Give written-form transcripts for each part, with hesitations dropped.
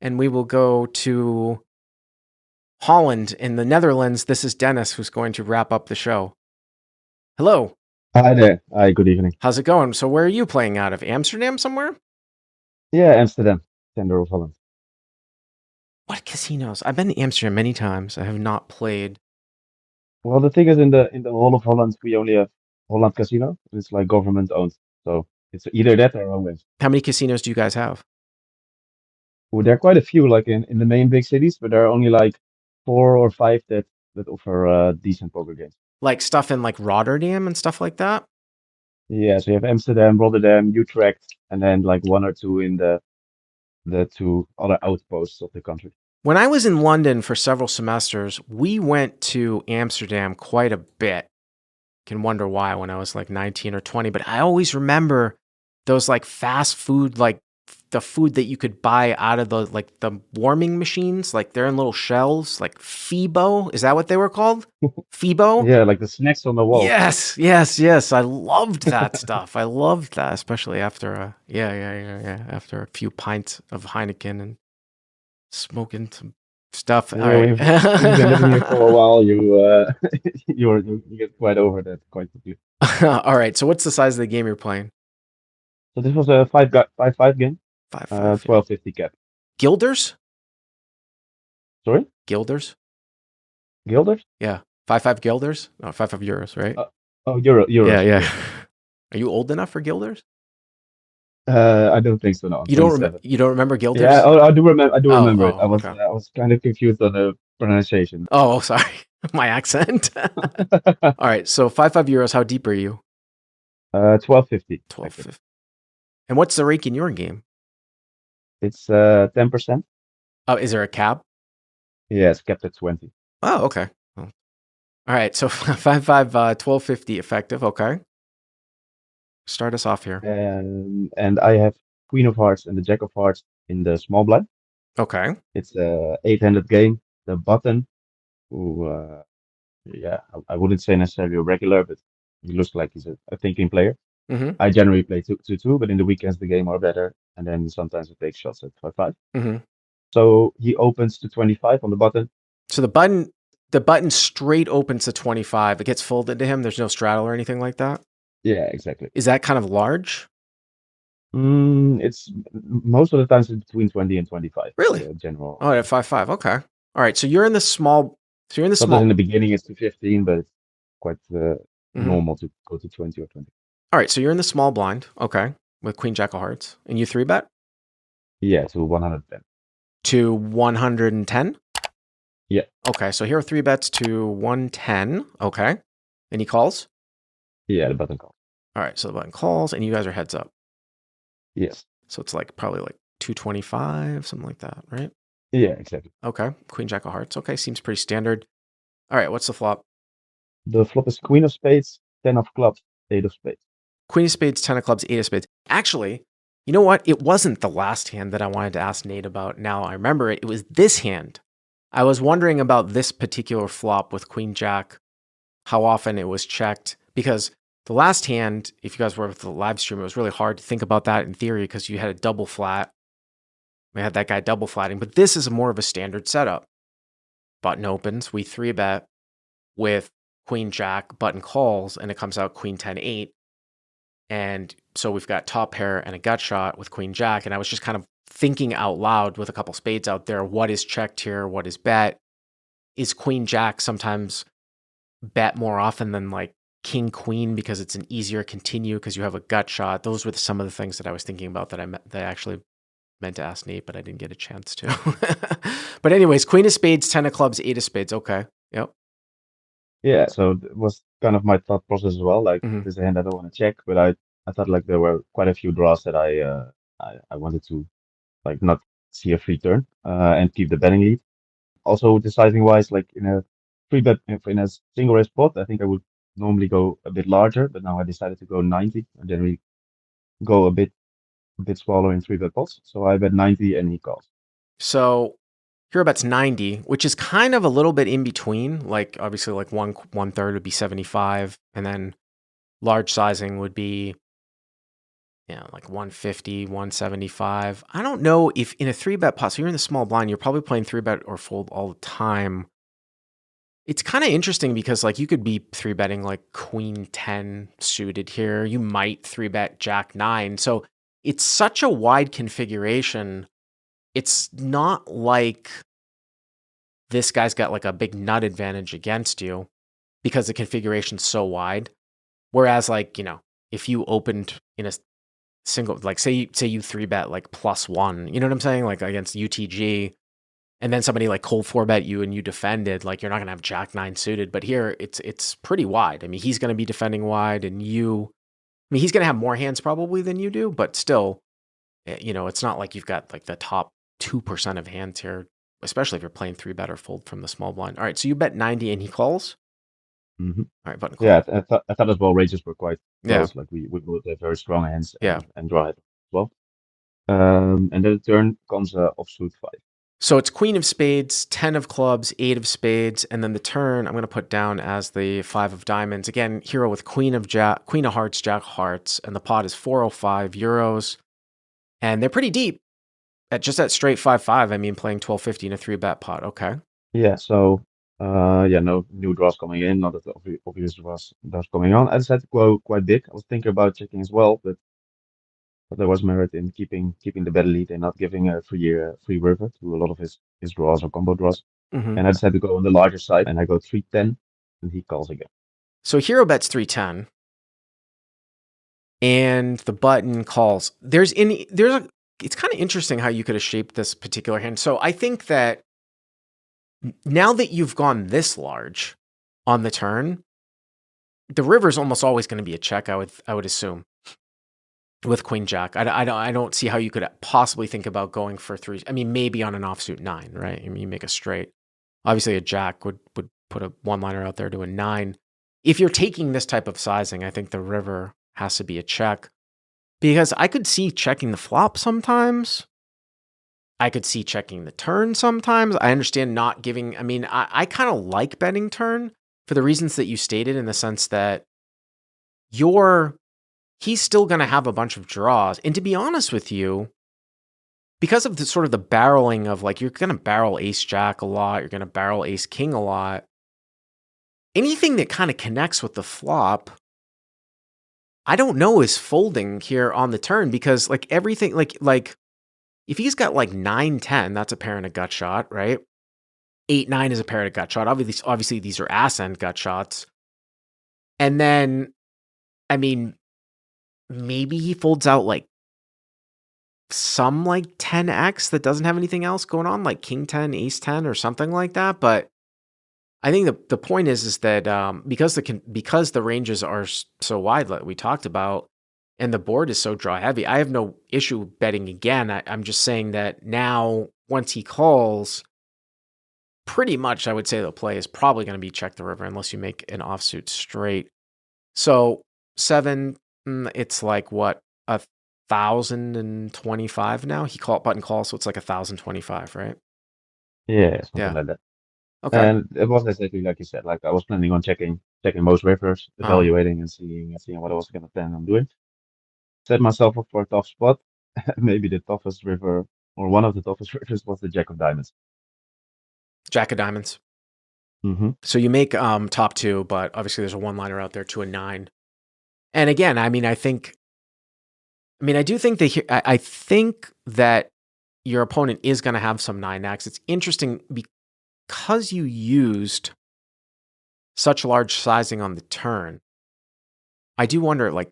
and we will go to Holland in the Netherlands. This is Dennis, who's going to wrap up the show. Hello. Hi there. Hi, good evening. How's it going? So where are you playing out of? Amsterdam somewhere? Yeah, Amsterdam, center of Holland. What casinos? I've been to Amsterdam many times. I have not played. Well, the thing is, in the whole of Holland, we only have Holland Casino. It's like government owned, so it's either that or always. How many casinos do you guys have? Well, there are quite a few, like in the main big cities, but there are only like 4 or 5 that offer decent poker games. Like stuff in like Rotterdam and stuff like that? Yeah, so you have Amsterdam, Rotterdam, Utrecht, and then like 1 or 2 in the 2 other outposts of the country. When I was in London for several semesters, we went to Amsterdam quite a bit. Can wonder why when I was like 19 or 20, but I always remember those like fast food, like the food that you could buy out of the warming machines, like they're in little shells, like Fibo. Is that what they were called? Fibo? Yeah, like the snacks on the wall. Yes. I loved that stuff. I loved that, especially after after a few pints of Heineken and smoking some stuff. All Yeah, right. when you've been living here for a while, you get quite over that quite quickly. All right. So what's the size of the game you're playing? So this was a 5-5 game, 5-5. Yeah. 1250 cap. Guilders? Sorry, Guilders? guilders? Yeah. 5-5 guilders? No, 5-5 euros, right? Oh, Yeah. euros. Yeah. Are you old enough for guilders? I don't think so. No, I'm You don't remember? 27. You don't remember Yeah. guilders? Oh, I do remember. I do remember it. I was Okay. I was kind of confused on the pronunciation. Oh, sorry, my accent. All right. So 5-5 euros. How deep are you? 1250. 12. And what's the rake in your game? It's 10%. Oh, is there a cap? Yeah, it's capped at 20. Oh, okay. Well, all right. So 5-5, 1250 effective. Okay. Start us off here. And I have Queen of Hearts and the Jack of Hearts in the small blind. Okay. It's a 8-handed game. The button, who, yeah, I wouldn't say necessarily a regular, but he looks like he's a thinking player. Mm-hmm. I generally play 2-2, but in the weekends the game are better, and then sometimes I take shots at 5-5. Mm-hmm. So he opens to 25 on the button. So the button straight opens to 25. It gets folded to him. There's no straddle or anything like that. Yeah, exactly. Is that kind of large? It's most of the times it's between 20 and 25. Really? General. Oh, at 5-5. Okay. All right. So you're in the small. So you're in the Sometimes small. in the beginning it's to 15, but it's quite Mm-hmm. normal to go to 20 or 20. All right. So you're in the small blind. Okay. With Queen Jack of Hearts. And you 3-bet? Yeah, to 110. To 110? Yeah. Okay. So here are 3-bets to 110. Okay. And he calls? Yeah, the button call. All right. So the button calls and you guys are heads up. Yes. So it's like probably like 225, something like that, right? Yeah, exactly. Okay. Queen Jack of Hearts. Okay. Seems pretty standard. All right. What's the flop? The flop is Queen of Spades, 10 of clubs, 8 of spades. Queen of spades, 10 of clubs, 8 of spades. Actually, you know what? It wasn't the last hand that I wanted to ask Nate about. Now I remember it. It was this hand. I was wondering about this particular flop with Queen Jack, how often it was checked. Because the last hand, if you guys were with the live stream, it was really hard to think about that in theory because you had a double flat. We had that guy double flatting. But this is more of a standard setup. Button opens, we 3-bet with Queen Jack, button calls, and it comes out Queen 10-8. And so we've got top pair and a gut shot with Queen Jack. And I was just kind of thinking out loud with a couple spades out there. What is checked here? What is bet? Is Queen Jack sometimes bet more often than like King Queen because it's an easier continue because you have a gut shot? Those were some of the things that I was thinking about that I actually meant to ask Nate, but I didn't get a chance to. But anyways, Queen of spades, 10 of clubs, 8 of spades. Okay. Yep. Yeah, so it was kind of my thought process as well. Like, Mhm. this is a hand I don't want to check, but I thought like there were quite a few draws that I wanted to like not see a free turn and keep the betting lead. Also, deciding wise, like in a free bet in a single race spot, I think I would normally go a bit larger, but now I decided to go 90 and then we go a bit smaller in 3-bet pots. So I bet 90 and he calls. So here bets 90, which is kind of a little bit in between. Like obviously like one third would be 75. And then large sizing would be Yeah, like 150, 175. I don't know if in a 3-bet pot, so you're in the small blind, you're probably playing 3-bet or fold all the time. It's kind of interesting because like you could be 3-betting like queen 10 suited here. You might 3-bet jack 9. So it's such a wide configuration. It's not like this guy's got like a big nut advantage against you because the configuration's so wide. Whereas like, if you opened in a single, like say you 3-bet like +1, you know what I'm saying? Like against UTG, and then somebody like cold 4-bet you and you defended, like you're not gonna have jack 9 suited. But here it's pretty wide. I mean, he's gonna be defending wide, and he's gonna have more hands probably than you do, but still, it's not like you've got like the top 2% of hands here, especially if you're playing 3-bet or fold from the small blind. All right, so you bet 90 and he calls. Hmm. All right, button Yeah, call. I thought as well ranges were quite Yeah, close. Like we both have very strong hands yeah. and draw as well. And then the turn comes offsuit 5. So it's queen of spades, 10 of clubs, 8 of spades, and then the turn I'm going to put down as the 5 of diamonds. Again, hero with queen of hearts, jack of hearts, and the pot is 405 euros. And they're pretty deep at just at straight 5-5. I mean, playing 1250 in a 3-bet pot. Okay. Yeah, so yeah, no new draws coming in, not that the obvious draws coming on. I decided to go quite big. I was thinking about checking as well, but there was merit in keeping the better lead and not giving a free river to a lot of his draws or combo draws. Mm-hmm. And I decided to go on the larger side, and I go 310, and he calls again. So hero bets 310, and the button calls. It's kind of interesting how you could have shaped this particular hand. So I think that now that you've gone this large on the turn, the river's almost always going to be a check. I would assume with queen jack. I don't see how you could possibly think about going for 3. I mean, maybe on an offsuit 9, right? I mean, you make a straight. Obviously, a jack would put a one-liner out there to a 9. If you're taking this type of sizing, I think the river has to be a check, because I could see checking the flop sometimes. I could see checking the turn sometimes. I understand not giving. I mean, I kind of like betting turn for the reasons that you stated, in the sense that he's still going to have a bunch of draws. And to be honest with you, because of the sort of the barreling of like, you're going to barrel ace jack a lot, you're going to barrel ace king a lot. Anything that kind of connects with the flop, I don't know, is folding here on the turn, because like everything, like if he's got like 9-10, that's a pair and a gut shot, right? 8-9 is a pair and a gut shot. Obviously these are ass end gut shots. And then, I mean, maybe he folds out like some like 10x that doesn't have anything else going on, like king 10, ace 10 or something like that. But I think the point is that because the ranges are so wide, like we talked about, and the board is so draw heavy, I have no issue betting again. I'm just saying that now, once he calls, pretty much I would say the play is probably going to be check the river unless you make an offsuit straight. So 7, it's like what, 1,025 now. He button call, so it's like 1,025, right? Yeah, something Yeah. like that. Okay. And it was exactly like you said. Like I was planning on checking most rivers, Uh, evaluating and seeing what I was gonna plan on doing. Set myself up for a tough spot. Maybe the toughest river, or one of the toughest rivers, was the Jack of Diamonds. Jack of diamonds. Mm-hmm. So you make top 2, but obviously there's a one-liner out there to a 9. And again, I mean, I do think that I think that your opponent is going to have some 9x. It's interesting because you used such large sizing on the turn. I do wonder, like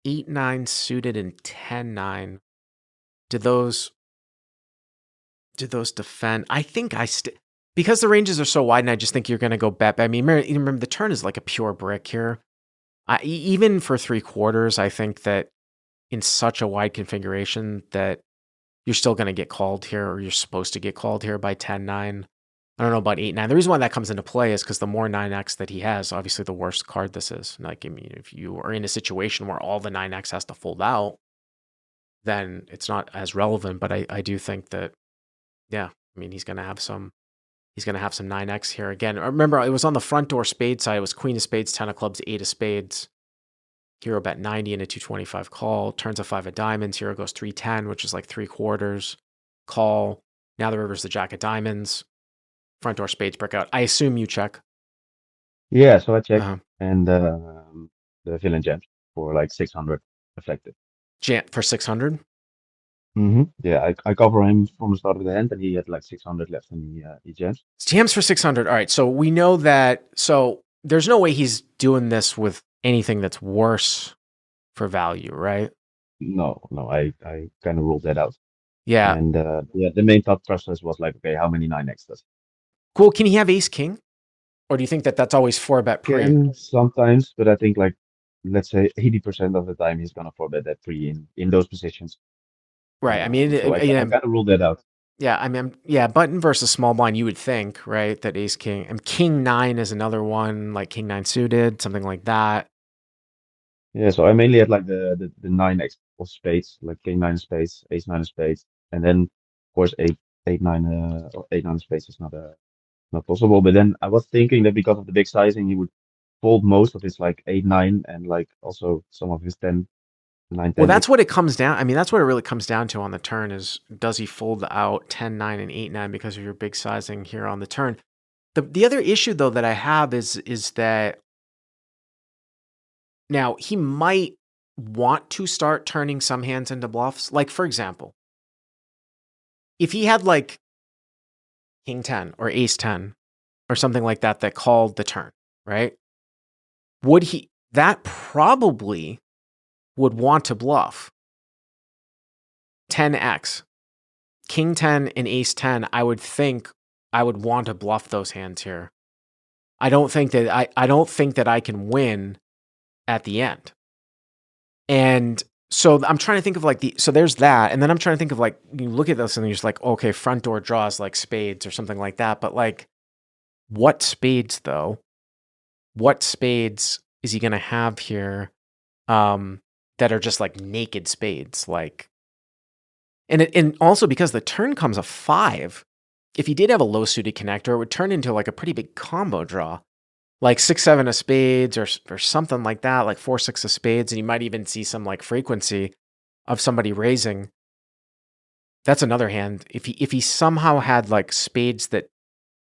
8-9 suited and 10-9. Did those defend? I think because the ranges are so wide, and I just think you're going to go bet. I mean, remember the turn is like a pure brick here. Even for 3/4, I think that in such a wide configuration that you're still going to get called here, or you're supposed to get called here by 10-9. I don't know about 8-9. The reason why that comes into play is because the more 9x that he has, obviously the worse card this is. Like, I mean, if you are in a situation where all the 9x has to fold out, then it's not as relevant. But I do think that, yeah, I mean, he's going to have some 9x here. Again, remember, it was on the front door spade side. It was queen of spades, 10 of clubs, 8 of spades. hero bet 90 and a 225 call. Turns a 5 of diamonds. Hero goes 310, which is like 3/4. Call. Now the river's the jack of diamonds. Front door spades break out. I assume you check. Yeah, so I check Uh-huh. and the villain jams for like 600 effective. For 600. Yeah, I cover him from the start of the hand, and he had like 600 left, and he jams. Jams for 600. All right, so we know that. So there's no way he's doing this with anything that's worse for value, right? No, I kind of ruled that out. Yeah. And yeah, the main thought process was like, okay, how many 9x does Cool. Can he have ace king? Or do you think that that's always 4-bet he pre? can sometimes, but I think like let's say 80% of the time he's gonna 4-bet that pre in those positions. Right. I mean, So I kind of ruled that out. yeah, I mean, yeah, button versus small blind, you would think, right, that ace king and king 9 is another one, like king 9 suited, something like that. Yeah, so I mainly had like the 9x of spades, like king 9 of spades, ace 9 of spades, and then of course 8 9 or 8 9 of spades is not possible. But then I was thinking that because of the big sizing, he would fold most of his like 8 9 and like also some of his 10 9 Well, 10 that's x. what it comes down. I mean, that's what it really comes down to on the turn is does he fold out 10 9 and 8 9 because of your big sizing here on the turn? The other issue though that I have is that now he might want to start turning some hands into bluffs. Like for example, if he had like king 10 or ace 10 or something like that that called the turn, right? Would he that probably would want to bluff 10x. King 10 and ace 10, I would think I would want to bluff those hands here. I don't think that I can win at the end. And so I'm trying to think of like so there's that, and then I'm trying to think of like you look at this and you're just like, okay, front door draws like spades or something like that, but like what spades though? What spades is he going to have here that are just like naked spades like and also because the turn comes a 5, if he did have a low suited connector, it would turn into like a pretty big combo draw. Like 6-7 of spades or something like that, like 4-6 of spades, and you might even see some like frequency of somebody raising. That's another hand. If he somehow had like spades that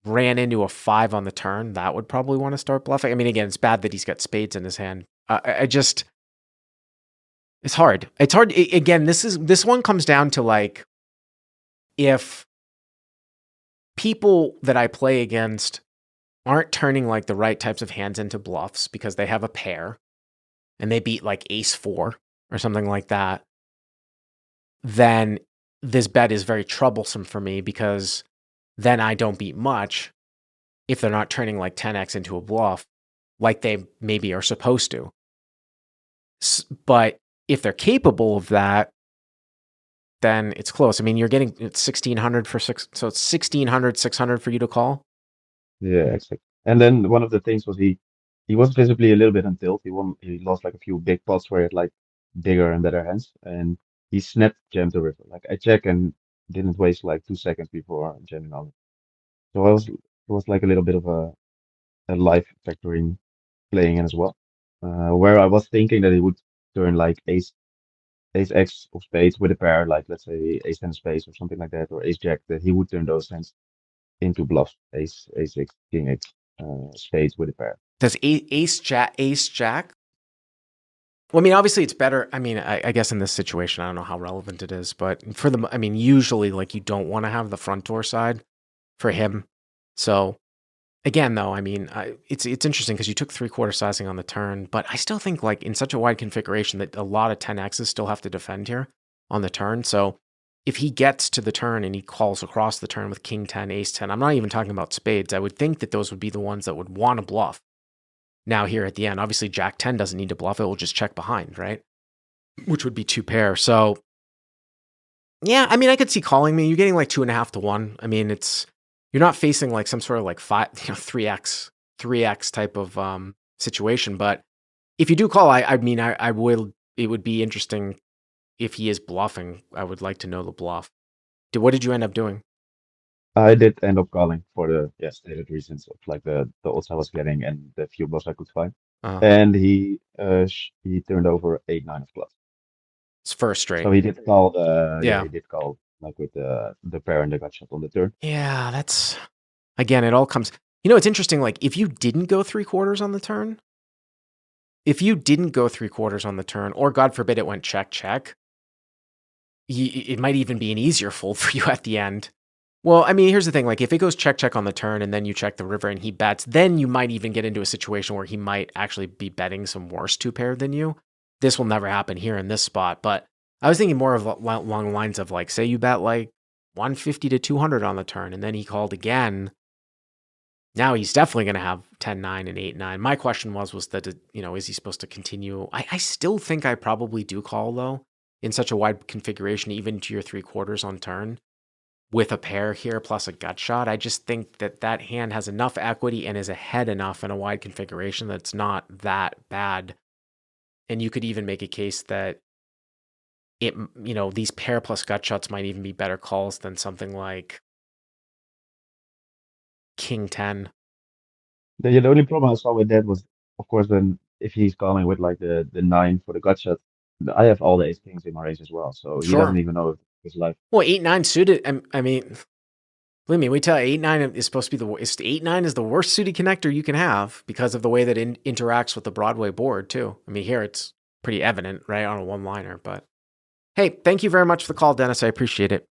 ran into a 5 on the turn, that would probably want to start bluffing. I mean, again, it's bad that he's got spades in his hand. I just it's hard. It's hard. Again, this one comes down to like if people that I play against aren't turning like the right types of hands into bluffs because they have a pair and they beat like ace 4 or something like that, then this bet is very troublesome for me because then I don't beat much if they're not turning like 10x into a bluff like they maybe are supposed to. But if they're capable of that, then it's close. I mean, you're getting it's 1600 for 6, so it's 1600 600 for you to call. Yeah, exactly. And then one of the things was he was visibly a little bit on tilt. He lost like a few big pots where he had like bigger and better hands, and he snapped jammed the river. Like I check and didn't waste like 2 seconds before jamming on it. So it was like a little bit of a life factoring playing in as well. Where I was thinking that he would turn like ace X of spades with a pair, like let's say ace 10 of spades or something like that, or ace jack, that he would turn those hands into bluffs, ace X, king X, spades with a pair. Does ace jack? Well, I mean, obviously it's better. I mean, I guess in this situation, I don't know how relevant it is, but I mean, usually like you don't want to have the front door side for him. So again, though, I mean, it's interesting because you took 3/4 sizing on the turn, but I still think like in such a wide configuration that a lot of 10x's still have to defend here on the turn. So if he gets to the turn and he calls across the turn with king 10, ace 10, I'm not even talking about spades. I would think that those would be the ones that would want to bluff. Now here at the end, obviously jack 10 doesn't need to bluff. It will just check behind, right? Which would be 2 pair. So yeah, I mean, I could see calling me. You're getting like 2.5 to 1. I mean, you're not facing like some sort of like 3x type of situation. But if you do call, I mean, I will. It would be interesting if he is bluffing. I would like to know the bluff. What did you end up doing? I did end up calling for the stated reasons of like the odds I was getting and the few bluffs I could find. Uh, and he turned over 8-9 of clubs. it's first So straight. he did call the yeah Yeah. he did call like with the pair and the gut shot on the turn. Yeah, that's again, it all comes. It's interesting. Like if you didn't go 3/4 on the turn, or God forbid it went check, check, it might even be an easier fold for you at the end. Well, I mean, here's the thing. Like if it goes check, check on the turn and then you check the river and he bets, then you might even get into a situation where he might actually be betting some worse two pair than you. This will never happen here in this spot. But I was thinking more of along the lines of like, say you bet like 150 to 200 on the turn and then he called again. Now he's definitely going to have 10-9 and 8-9. My question was that, is he supposed to continue? I still think I probably do call, though, in such a wide configuration, even to your 3/4 on turn, with a pair here plus a gut shot. I just think that hand has enough equity and is ahead enough in a wide configuration that's not that bad. And you could even make a case that these pair plus gut shots might even be better calls than something like King 10. The only problem I saw with that was, of course, then if he's calling with like the nine for the gut shot, I have all the ace kings in my race as well, so he doesn't Sure. even know if it's live. Well, 8-9 suited. I mean, believe me, we tell you 8-9 is supposed to be 8-9 is the worst suited connector you can have because of the way that it interacts with the Broadway board too. I mean, here it's pretty evident, right, on a one-liner. But hey, thank you very much for the call, Dennis. I appreciate it.